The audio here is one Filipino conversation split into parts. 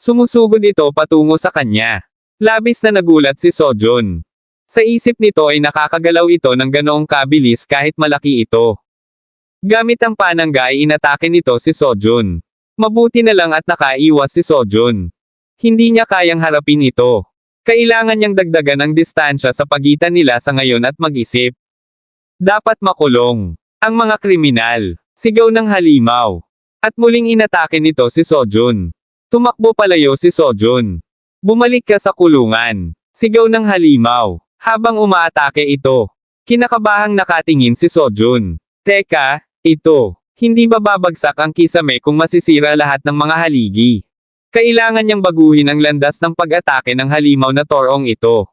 Sumusugod ito patungo sa kanya. Labis na nagulat si Sojun. Sa isip nito ay nakakagalaw ito ng ganoong kabilis kahit malaki ito. Gamit ang panangga ay inatake nito si Sojun. Mabuti na lang at nakaiwas si Sojun. Hindi niya kayang harapin ito. Kailangan niyang dagdagan ang distansya sa pagitan nila sa ngayon at mag-isip. Dapat makulong ang mga kriminal. Sigaw ng halimaw. At muling inatake nito si Sojun. Tumakbo palayo si Sojun. Bumalik ka sa kulungan. Sigaw ng halimaw. Habang umaatake ito. Kinakabahang nakatingin si Sojun. Teka, ito. Hindi ba babagsak ang kisame kung masisira lahat ng mga haligi? Kailangan niyang baguhin ang landas ng pag-atake ng halimaw na torong ito.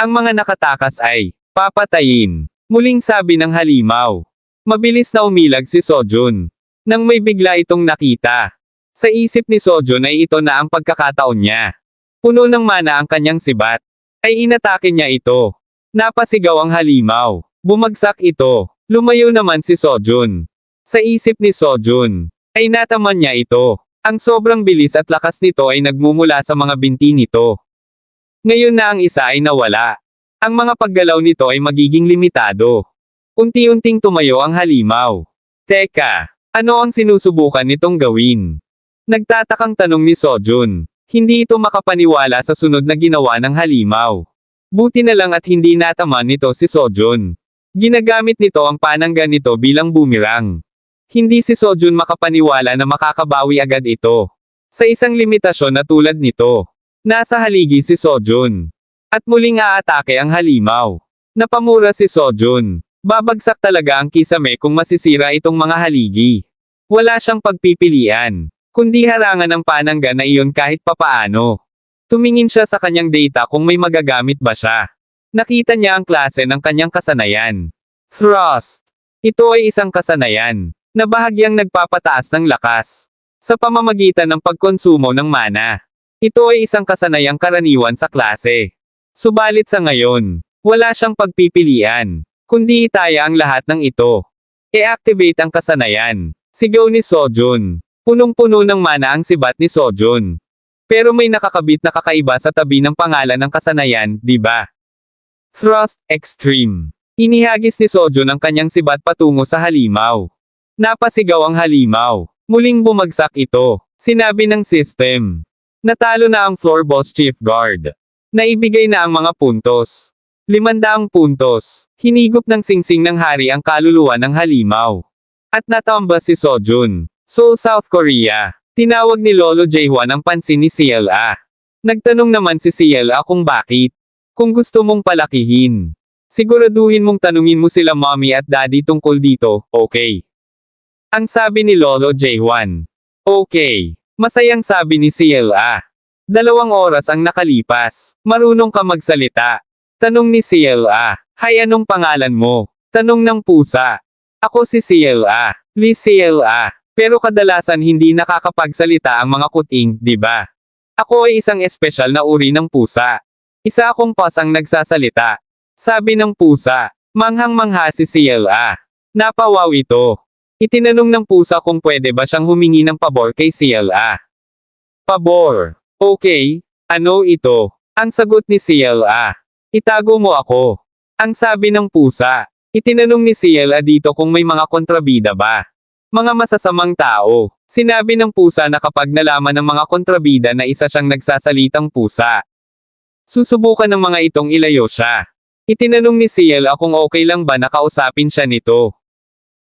Ang mga nakatakas ay papatayin. Muling sabi ng halimaw. Mabilis na umilag si Sojun. Nang may bigla itong nakita. Sa isip ni Sojun ay ito na ang pagkakataon niya. Puno ng mana ang kanyang sibat. Ay inatake niya ito. Napasigaw ang halimaw. Bumagsak ito. Lumayo naman si Sojun. Sa isip ni Sojun, ay nataman niya ito. Ang sobrang bilis at lakas nito ay nagmumula sa mga binti nito. Ngayon na ang isa ay nawala. Ang mga paggalaw nito ay magiging limitado. Unti-unting tumayo ang halimaw. Teka, ano ang sinusubukan nitong gawin? Nagtatakang tanong ni Sojun. Hindi ito makapaniwala sa sunod na ginawa ng halimaw. Buti na lang at hindi nataman nito si Sojun. Ginagamit nito ang panangga nito bilang boomerang. Hindi si Sojun makapaniwala na makakabawi agad ito. Sa isang limitasyon na tulad nito. Nasa haligi si Sojun. At muling aatake ang halimaw. Napamura si Sojun. Babagsak talaga ang kisame kung masisira itong mga haligi. Wala siyang pagpipilian. Kundi harangan ng panangga na iyon kahit papaano. Tumingin siya sa kanyang data kung may magagamit ba siya. Nakita niya ang klase ng kanyang kasanayan. Thrust. Ito ay isang kasanayan na bahagyang nagpapataas ng lakas sa pamamagitan ng pagkonsumo ng mana. Ito ay isang kasanayang karaniwan sa klase. Subalit sa ngayon, wala siyang pagpipilian, kundi itaya ang lahat ng ito. I-activate ang kasanayan. Sigaw ni Sojun. Punong-puno ng mana ang sibat ni Sojun. Pero may nakakabit na kakaiba sa tabi ng pangalan ng kasanayan, di ba? Thrust Extreme. Inihagis ni Sojun ang kanyang sibat patungo sa halimaw. Napasigaw ang halimaw. Muling bumagsak ito. Sinabi ng system. Natalo na ang floor boss chief guard. Naibigay na ang mga puntos. 500 puntos. Hinigop ng singsing ng hari ang kaluluwa ng halimaw. At natambas si Sojun. Seoul, South Korea. Tinawag ni Lolo Jaehwan ang pansin ni CLA. Nagtanong naman si CLA kung bakit. Kung gusto mong palakihin. Siguraduhin mong tanungin mo sila mommy at daddy tungkol dito, okay? Ang sabi ni Lolo Jaehwan. Okay. Masayang sabi ni CLA. 2 oras ang nakalipas. Marunong ka magsalita. Tanong ni CLA. Hay, anong pangalan mo? Tanong ng pusa. Ako si CLA. Lee CLA. Pero kadalasan hindi nakakapagsalita ang mga kuting, di ba? Ako ay isang espesyal na uri ng pusa. Isa akong pasang nagsasalita. Sabi ng pusa. Manghang-mangha si CLA. Napawaw ito. Itinanong ng pusa kung pwede ba siyang humingi ng pabor kay CLA. Pabor. Okay. Ano ito? Ang sagot ni CLA. Itago mo ako. Ang sabi ng pusa. Itinanong ni CLA dito kung may mga kontrabida ba. Mga masasamang tao. Sinabi ng pusa na kapag nalaman ng mga kontrabida na isa siyang nagsasalitang pusa. Susubukan ng mga itong ilayo siya. Itinanong ni CLA kung okay lang ba nakausapin siya nito.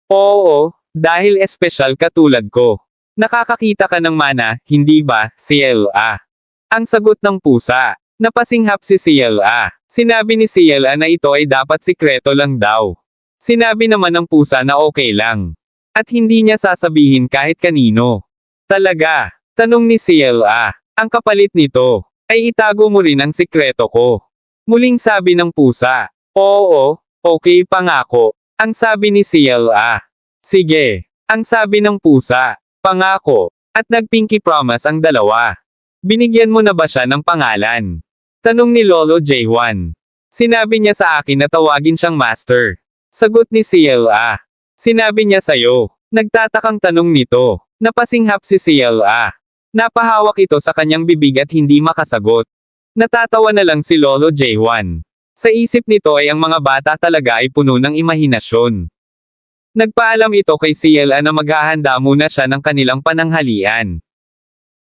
Oo. Dahil espesyal katulad ko. Nakakakita ka ng mana, hindi ba, CLA? Ang sagot ng pusa. Napasinghap si CLA. Sinabi ni CLA na ito ay dapat sikreto lang daw. Sinabi naman ng pusa na okay lang. At hindi niya sasabihin kahit kanino. Talaga? Tanong ni CLA. Ang kapalit nito, ay itago mo rin ang sikreto ko. Muling sabi ng pusa. Oo, okay pangako. Ang sabi ni CLA. Sige. Ang sabi ng pusa. Pangako. At nagpinky promise ang dalawa. Binigyan mo na ba siya ng pangalan? Tanong ni Lolo Jaehwan. Sinabi niya sa akin na tawagin siyang master. Sagot ni CLA. Sinabi niya sa'yo. Nagtatakang tanong nito. Napasinghap si CLA. Napahawak ito sa kanyang bibig at hindi makasagot. Natatawa na lang si Lolo Jaehwan. Sa isip nito ay ang mga bata talaga ay puno ng imahinasyon. Nagpaalam ito kay CLA na maghahanda muna siya ng kanilang pananghalian.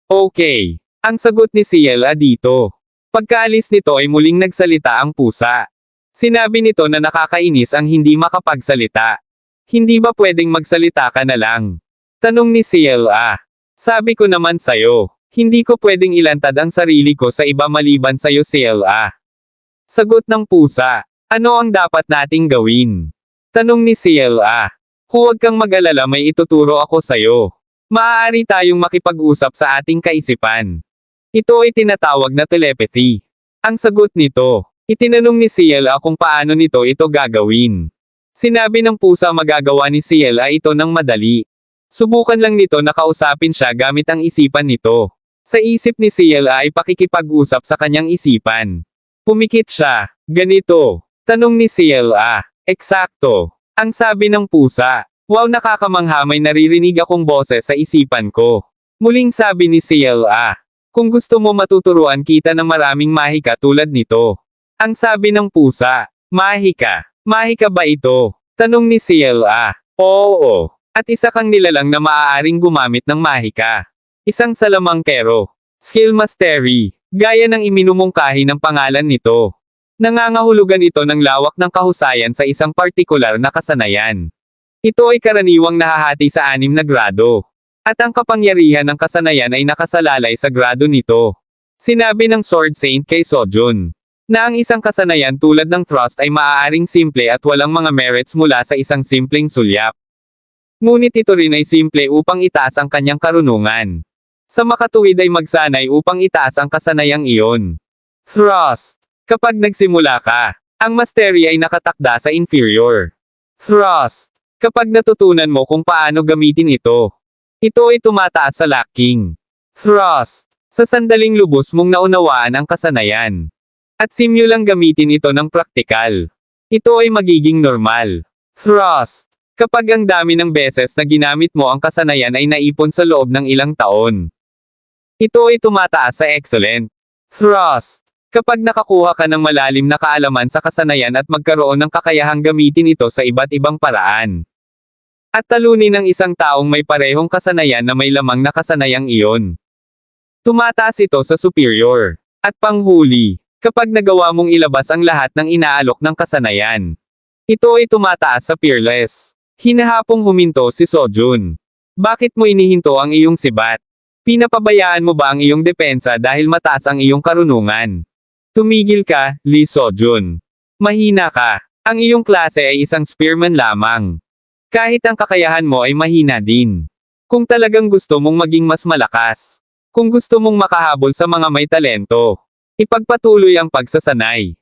Okay. Ang sagot ni CLA dito. Pagkaalis nito ay muling nagsalita ang pusa. Sinabi nito na nakakainis ang hindi makapagsalita. Hindi ba pwedeng magsalita ka na lang? Tanong ni CLA. Sabi ko naman sayo, hindi ko pwedeng ilantad ang sarili ko sa iba maliban sayo CLA. Sagot ng pusa. Ano ang dapat nating gawin? Tanong ni CLA. Huwag kang mag-alala, may ituturo ako sayo. Maaari tayong makipag-usap sa ating kaisipan. Ito ay tinatawag na telepathy. Ang sagot nito. Itinanong ni CLA kung paano nito ito gagawin. Sinabi ng pusa magagawa ni CLA ito ng madali. Subukan lang nito na kausapin siya gamit ang isipan nito. Sa isip ni CLA ay pakikipag-usap sa kanyang isipan. Pumikit siya. Ganito. Tanong ni CLA. Eksakto. Ang sabi ng pusa. Wow, nakakamangha, may naririnig akong boses sa isipan ko. Muling sabi ni CLA. Kung gusto mo matuturuan kita ng maraming mahika tulad nito. Ang sabi ng pusa. Mahika. Mahika ba ito? Tanong ni CLA. Oo. At isa kang nilalang na maaaring gumamit ng mahika. Isang salamangkero. Skill mastery. Gaya ng iminumungkahi ng pangalan nito. Nangangahulugan ito ng lawak ng kahusayan sa isang partikular na kasanayan. Ito ay karaniwang nahahati sa 6 na grado. At ang kapangyarihan ng kasanayan ay nakasalalay sa grado nito. Sinabi ng Sword Saint kay Sojun. Na ang isang kasanayan tulad ng thrust ay maaaring simple at walang mga merits mula sa isang simpleng sulyap. Ngunit ito rin ay simple upang itaas ang kanyang karunungan. Sa makatuwid ay magsanay upang itaas ang kasanayang iyon. Thrust. Kapag nagsimula ka, ang mastery ay nakatakda sa inferior. Thrust. Kapag natutunan mo kung paano gamitin ito. Ito ay tumataas sa lacking. Thrust. Sa sandaling lubos mong naunawaan ang kasanayan. At simulang gamitin ito ng praktikal. Ito ay magiging normal. Thrust. Kapag ang dami ng beses na ginamit mo ang kasanayan ay naipon sa loob ng ilang taon. Ito ay tumataas sa excellent. Thrust. Kapag nakakuha ka ng malalim na kaalaman sa kasanayan at magkaroon ng kakayahang gamitin ito sa iba't ibang paraan. At talunin ng isang taong may parehong kasanayan na may lamang na kasanayang iyon. Tumataas ito sa superior. At panghuli. Kapag nagawa mong ilabas ang lahat ng inaalok ng kasanayan. Ito ay tumataas sa fearless. Hinahapong huminto si Sojun. Bakit mo inihinto ang iyong sibat? Pinapabayaan mo ba ang iyong depensa dahil mataas ang iyong karunungan? Tumigil ka, Lee Sojun. Mahina ka. Ang iyong klase ay isang spearman lamang. Kahit ang kakayahan mo ay mahina din. Kung talagang gusto mong maging mas malakas. Kung gusto mong makahabol sa mga may talento. Ipagpatuloy ang pagsasanay.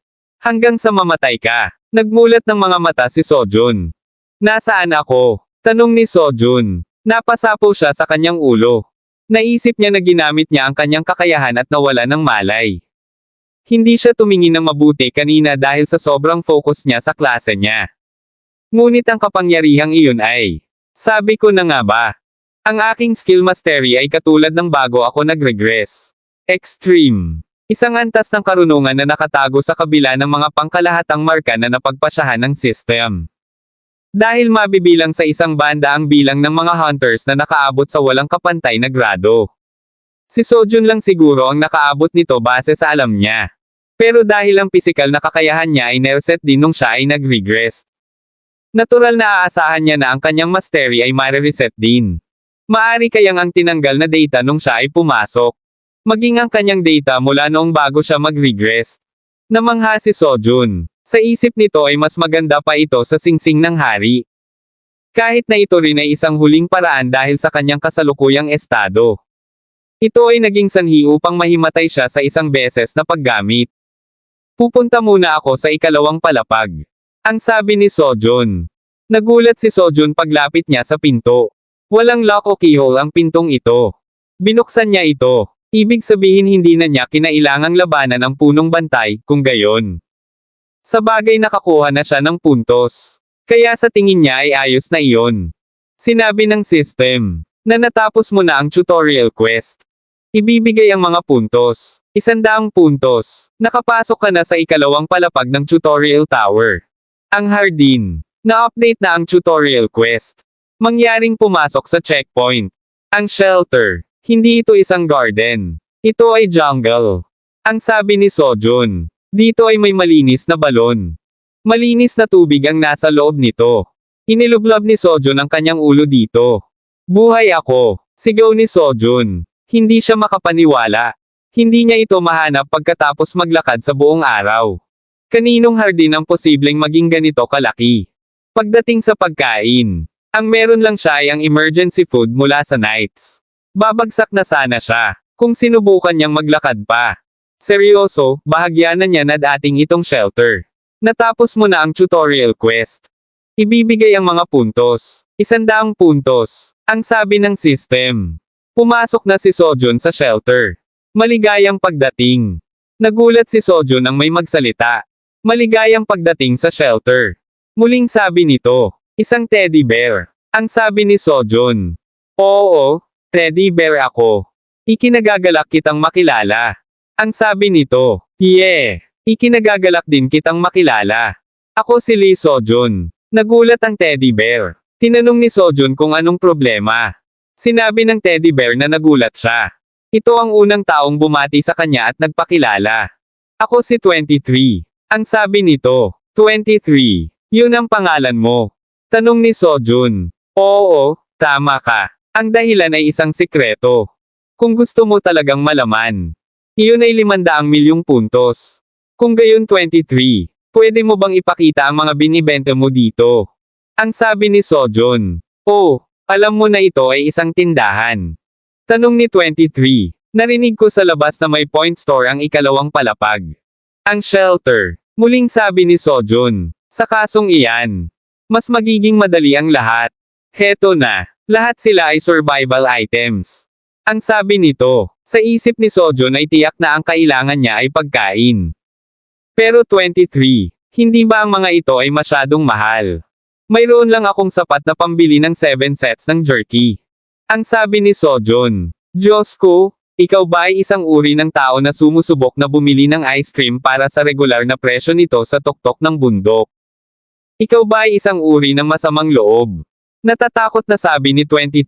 Hanggang sa mamatay ka. Nagmulat ng mga mata si Sojun. Nasaan ako? Tanong ni Sojun. Napasapo siya sa kanyang ulo. Naisip niya na ginamit niya ang kanyang kakayahan at nawala ng malay. Hindi siya tumingin ng mabuti kanina dahil sa sobrang focus niya sa klase niya. Ngunit ang kapangyarihang iyon ay, sabi ko na nga ba, ang aking skill mastery ay katulad ng bago ako nag-regress. Extreme. Isang antas ng karunungan na nakatago sa kabila ng mga pangkalahatang marka na napagpasyahan ng system. Dahil mabibilang sa isang banda ang bilang ng mga hunters na nakaabot sa walang kapantay na grado. Si Sojun lang siguro ang nakaabot nito base sa alam niya. Pero dahil ang pisikal na kakayahan niya ay nereset din nung siya ay nag-regress. Natural na aasahan niya na ang kanyang mastery ay mare-reset din. Maari kayang ang tinanggal na data nung siya ay pumasok. Maging ang kanyang data mula noong bago siya mag-regress. Namangha si Sojun. Sa isip nito ay mas maganda pa ito sa singsing ng hari. Kahit na ito rin ay isang huling paraan dahil sa kanyang kasalukuyang estado. Ito ay naging sanhi upang mahimatay siya sa isang beses na paggamit. Pupunta muna ako sa ikalawang palapag. Ang sabi ni Sojun. Nagulat si Sojun paglapit niya sa pinto. Walang lock o keyhole ang pintong ito. Binuksan niya ito. Ibig sabihin hindi na niya kinailangang labanan ang punong bantay, kung gayon. Sa bagay nakakuha na siya ng puntos. Kaya sa tingin niya ay ayos na iyon. Sinabi ng system, na natapos mo na ang tutorial quest. Ibibigay ang mga puntos. 100 puntos. Nakapasok ka na sa ikalawang palapag ng tutorial tower. Ang hardin. Na-update na ang tutorial quest. Mangyaring pumasok sa checkpoint. Ang shelter. Hindi ito isang garden. Ito ay jungle. Ang sabi ni Sojun. Dito ay may malinis na balon. Malinis na tubig ang nasa loob nito. Inilublab ni Sojun ang kanyang ulo dito. Buhay ako. Sigaw ni Sojun. Hindi siya makapaniwala. Hindi niya ito mahanap pagkatapos maglakad sa buong araw. Kaninong hardin ang posibleng maging ganito kalaki? Pagdating sa pagkain, ang meron lang siya ay ang emergency food mula sa Knights. Babagsak na sana siya, kung sinubukan niyang maglakad pa. Seryoso, bahagya na niya na dating itong shelter. Natapos mo na ang tutorial quest. Ibibigay ang mga puntos. 100 puntos. Ang sabi ng system. Pumasok na si Sojun sa shelter. Maligayang pagdating. Nagulat si Sojun nang may magsalita. Maligayang pagdating sa shelter. Muling sabi nito. Isang teddy bear. Ang sabi ni Sojun. Oo, teddy bear ako. Ikinagagalak kitang makilala. Ang sabi nito. Yeah. Ikinagagalak din kitang makilala. Ako si Lee Sojun. Nagulat ang teddy bear. Tinanong ni Sojun kung anong problema. Sinabi ng teddy bear na nagulat siya. Ito ang unang taong bumati sa kanya at nagpakilala. Ako si 23. Ang sabi nito. 23. Yun ang pangalan mo. Tanong ni Sojun. Oo, tama ka. Ang dahilan ay isang sikreto. Kung gusto mo talagang malaman. Iyon ay 500 milyong puntos. Kung gayon 23, pwede mo bang ipakita ang mga binibenta mo dito? Ang sabi ni Sojun. Oh, alam mo na ito ay isang tindahan. Tanong ni 23. Narinig ko sa labas na may point store ang ikalawang palapag. Ang shelter. Muling sabi ni Sojun. Sa kasong iyan. Mas magiging madali ang lahat. Heto na. Lahat sila ay survival items. Ang sabi nito. Sa isip ni Sojun ay tiyak na ang kailangan niya ay pagkain. Pero 23. Hindi ba ang mga ito ay masyadong mahal? Mayroon lang akong sapat na pambili ng 7 sets ng jerky. Ang sabi ni Sojun. Diyos ko, ikaw ba ay isang uri ng tao na sumusubok na bumili ng ice cream para sa regular na presyo nito sa tuktok ng bundok? Ikaw ba ay isang uri ng masamang loob? Natatakot na sabi ni 23.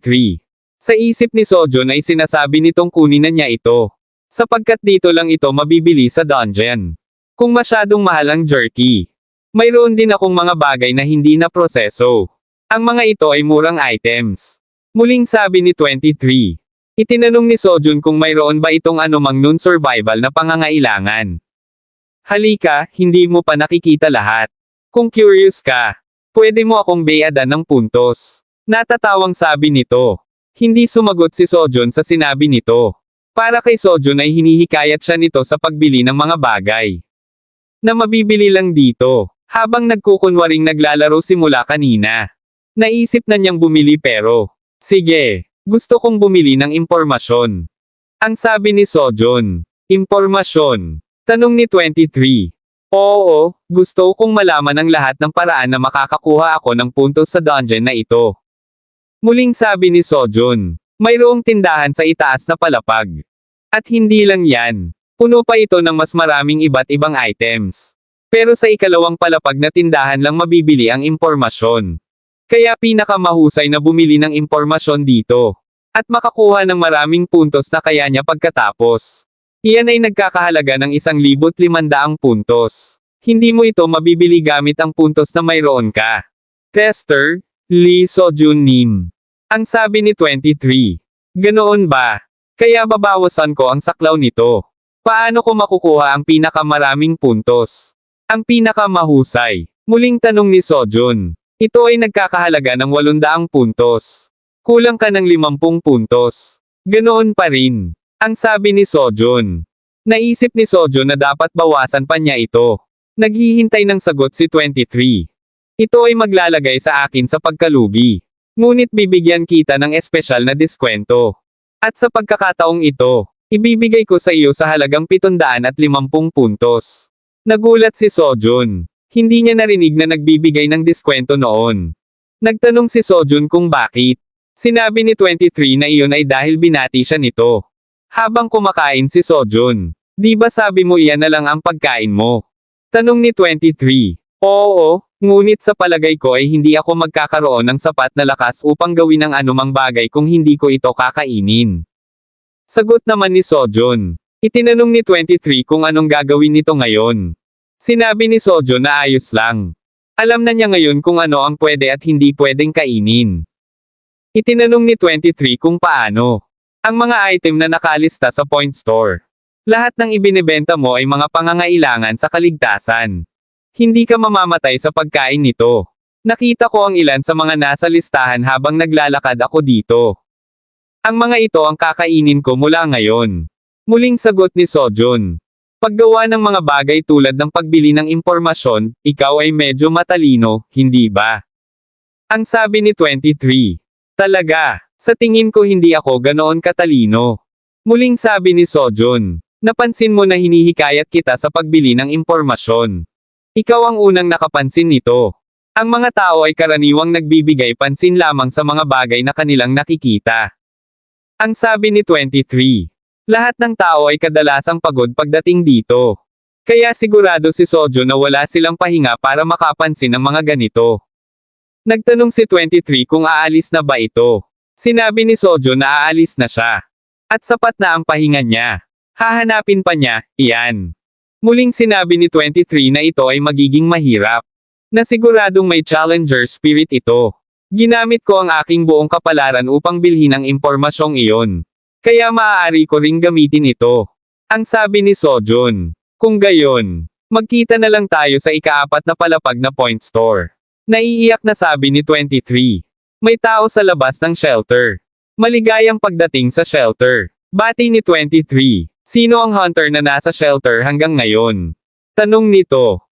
Sa isip ni Sojun ay sinasabi nitong kunin na niya ito. Sapagkat dito lang ito mabibili sa dungeon. Kung masyadong mahal ang jerky. Mayroon din akong mga bagay na hindi na proseso. Ang mga ito ay murang items. Muling sabi ni 23. Itinanong ni Sojun kung mayroon ba itong anumang non-survival na pangangailangan. Halika, hindi mo pa nakikita lahat. Kung curious ka, pwede mo akong bayadan ng puntos. Natatawang sabi nito. Hindi sumagot si Sojun sa sinabi nito. Para kay Sojun ay hinihikayat siya nito sa pagbili ng mga bagay. Na mabibili lang dito. Habang nagkukunwaring naglalaro simula kanina. Naisip na niyang bumili pero, sige, gusto kong bumili ng impormasyon. Ang sabi ni Sojun, impormasyon. Tanong ni 23. Oo, gusto kong malaman ang lahat ng paraan na makakakuha ako ng puntos sa dungeon na ito. Muling sabi ni Sojun, mayroong tindahan sa itaas na palapag. At hindi lang yan, puno pa ito ng mas maraming iba't ibang items. Pero sa ikalawang palapag na tindahan lang mabibili ang impormasyon. Kaya pinakamahusay na bumili ng impormasyon dito. At makakuha ng maraming puntos na kaya niya pagkatapos. Iyan ay nagkakahalaga ng 1,500 puntos. Hindi mo ito mabibili gamit ang puntos na mayroon ka. Tester, Lee Sojun Nim. Ang sabi ni 23. Ganoon ba? Kaya babawasan ko ang saklaw nito. Paano ko makukuha ang pinakamaraming puntos? Ang pinakamahusay. Muling tanong ni Sojun. Ito ay nagkakahalaga ng 800 puntos. Kulang ka ng 50 puntos. Ganoon pa rin. Ang sabi ni Sojun. Naisip ni Sojun na dapat bawasan pa niya ito. Naghihintay ng sagot si 23. Ito ay maglalagay sa akin sa pagkalugi. Ngunit bibigyan kita ng espesyal na diskwento. At sa pagkakataong ito, ibibigay ko sa iyo sa halagang 750 puntos. Nagulat si Sojun. Hindi niya narinig na nagbibigay ng diskwento noon. Nagtanong si Sojun kung bakit. Sinabi ni 23 na iyon ay dahil binati siya nito. Habang kumakain si Sojun. Di ba sabi mo iyan na lang ang pagkain mo? Tanong ni 23. Oo, ngunit sa palagay ko ay hindi ako magkakaroon ng sapat na lakas upang gawin ang anumang bagay kung hindi ko ito kakainin. Sagot naman ni Sojun. Itinanong ni 23 kung anong gagawin nito ngayon. Sinabi ni Sojun na ayos lang. Alam na niya ngayon kung ano ang pwede at hindi pwedeng kainin. Itinanong ni 23 kung paano. Ang mga item na nakalista sa point store. Lahat ng ibinebenta mo ay mga pangangailangan sa kaligtasan. Hindi ka mamamatay sa pagkain nito. Nakita ko ang ilan sa mga nasa listahan habang naglalakad ako dito. Ang mga ito ang kakainin ko mula ngayon. Muling sagot ni Sojun. Paggawa ng mga bagay tulad ng pagbili ng impormasyon, ikaw ay medyo matalino, hindi ba? Ang sabi ni 23. Talaga, sa tingin ko hindi ako ganoon katalino. Muling sabi ni Sojun. Napansin mo na hinihikayat kita sa pagbili ng impormasyon. Ikaw ang unang nakapansin nito. Ang mga tao ay karaniwang nagbibigay pansin lamang sa mga bagay na kanilang nakikita. Ang sabi ni 23. Lahat ng tao ay kadalasang pagod pagdating dito. Kaya sigurado si Sojo na wala silang pahinga para makapansin ng mga ganito. Nagtanong si 23 kung aalis na ba ito. Sinabi ni Sojo na aalis na siya. At sapat na ang pahinga niya. Hahanapin pa niya, iyan. Muling sinabi ni 23 na ito ay magiging mahirap. Na siguradong may challenger spirit ito. Ginamit ko ang aking buong kapalaran upang bilhin ang impormasyong iyon. Kaya maaari ko ring gamitin ito. Ang sabi ni Sojun. Kung gayon, magkita na lang tayo sa ika-4 na palapag na point store. Naiiyak na sabi ni 23. May tao sa labas ng shelter. Maligayang pagdating sa shelter. Bati ni 23. Sino ang hunter na nasa shelter hanggang ngayon? Tanong nito.